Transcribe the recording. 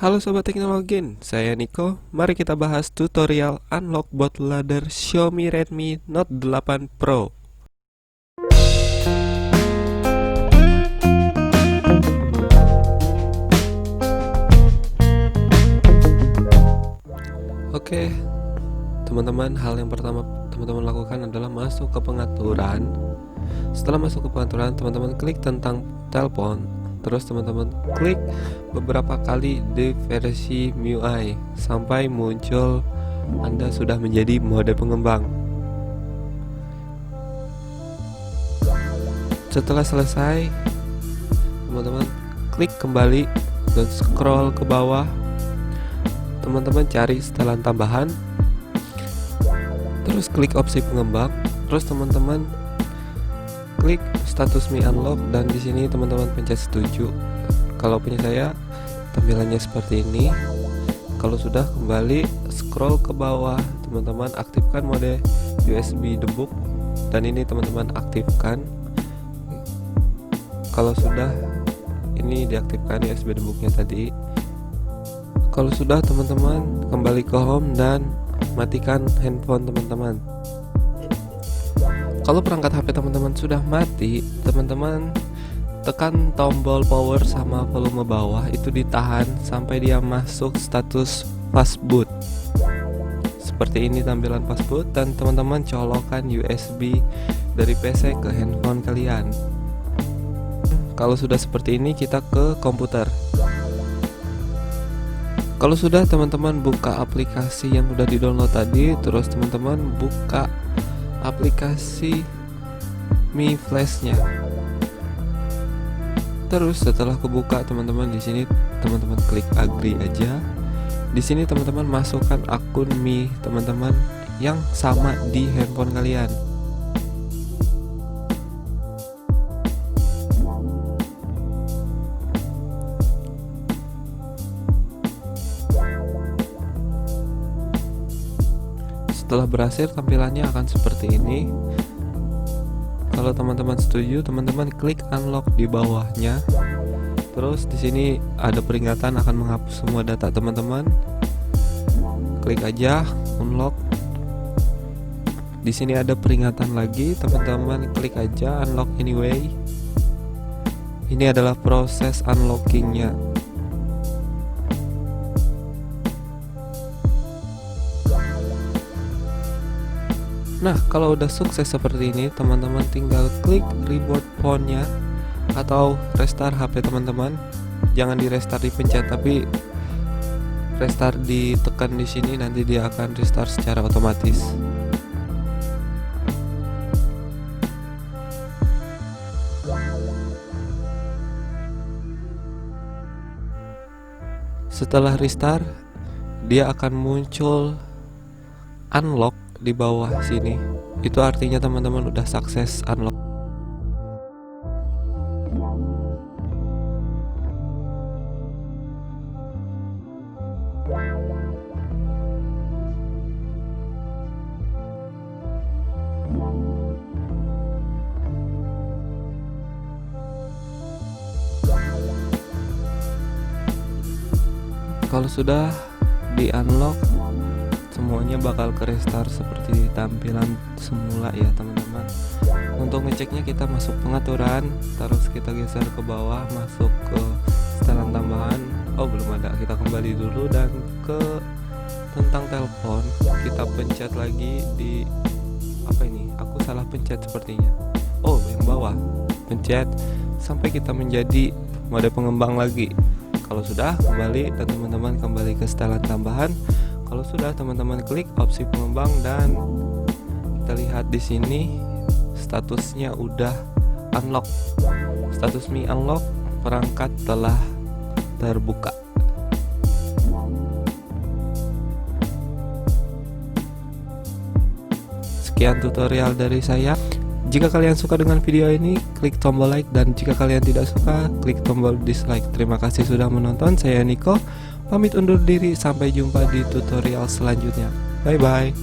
Halo Sobat Teknologin, saya Niko. Mari kita bahas tutorial unlock bootloader Xiaomi Redmi Note 8 Pro. Oke, teman-teman, hal yang pertama teman-teman lakukan adalah masuk ke pengaturan. Setelah masuk ke pengaturan, teman-teman klik tentang telepon. Terus teman-teman klik beberapa kali di versi MIUI sampai muncul Anda sudah menjadi mode pengembang. Setelah selesai, teman-teman klik kembali dan scroll ke bawah. Teman-teman cari setelan tambahan, terus klik opsi pengembang, terus teman-teman klik status Mi Unlock dan di sini teman-teman pencet setuju. Kalau punya saya tampilannya seperti ini. Kalau sudah, kembali scroll ke bawah, teman-teman aktifkan mode USB debug dan ini teman-teman aktifkan. Kalau sudah, ini diaktifkan USB debugnya tadi. Kalau sudah, teman-teman kembali ke home dan matikan handphone teman-teman. Kalau perangkat HP teman-teman sudah mati, teman-teman tekan tombol power sama volume bawah, itu ditahan sampai dia masuk status fast boot. Seperti ini tampilan fast boot, dan teman-teman colokkan USB dari PC ke handphone kalian. Kalau sudah seperti ini, kita ke komputer. Kalau sudah, teman-teman buka aplikasi yang sudah di-download tadi, terus teman-teman buka aplikasi Mi Flash-nya. Terus setelah kebuka, teman-teman di sini teman-teman klik agree aja. Di sini teman-teman masukkan akun Mi teman-teman yang sama di handphone kalian. Setelah berhasil, tampilannya akan seperti ini. Kalau teman-teman setuju, teman-teman klik unlock di bawahnya. Terus di sini ada peringatan akan menghapus semua data teman-teman. Klik aja unlock. Di sini ada peringatan lagi, teman-teman klik aja unlock anyway. Ini adalah proses unlockingnya. Nah, kalau udah sukses seperti ini, teman-teman tinggal klik reboot phone-nya atau restart HP teman-teman. Jangan di restart dipencet, tapi restart ditekan di sini, nanti dia akan restart secara otomatis. Setelah restart, dia akan muncul unlock di bawah sini. Itu artinya teman-teman udah sukses unlock. Kalau sudah di unlock, semuanya bakal ke restart seperti tampilan semula ya teman-teman. Untuk ngeceknya kita masuk pengaturan, terus kita geser ke bawah, masuk ke setelan tambahan. Oh, belum ada, kita kembali dulu dan ke tentang telepon. Kita pencet lagi di apa ini? Aku salah pencet sepertinya. Oh, yang bawah. Pencet sampai kita menjadi mode pengembang lagi. Kalau sudah, kembali dan teman-teman kembali ke setelan tambahan. Kalau sudah, teman-teman klik opsi pengembang dan kita lihat di sini statusnya udah unlock. Status Mi Unlock, perangkat telah terbuka. Sekian tutorial dari saya. Jika kalian suka dengan video ini, klik tombol like, dan jika kalian tidak suka, klik tombol dislike. Terima kasih sudah menonton. Saya Niko, pamit undur diri. Sampai jumpa di tutorial selanjutnya. Bye bye.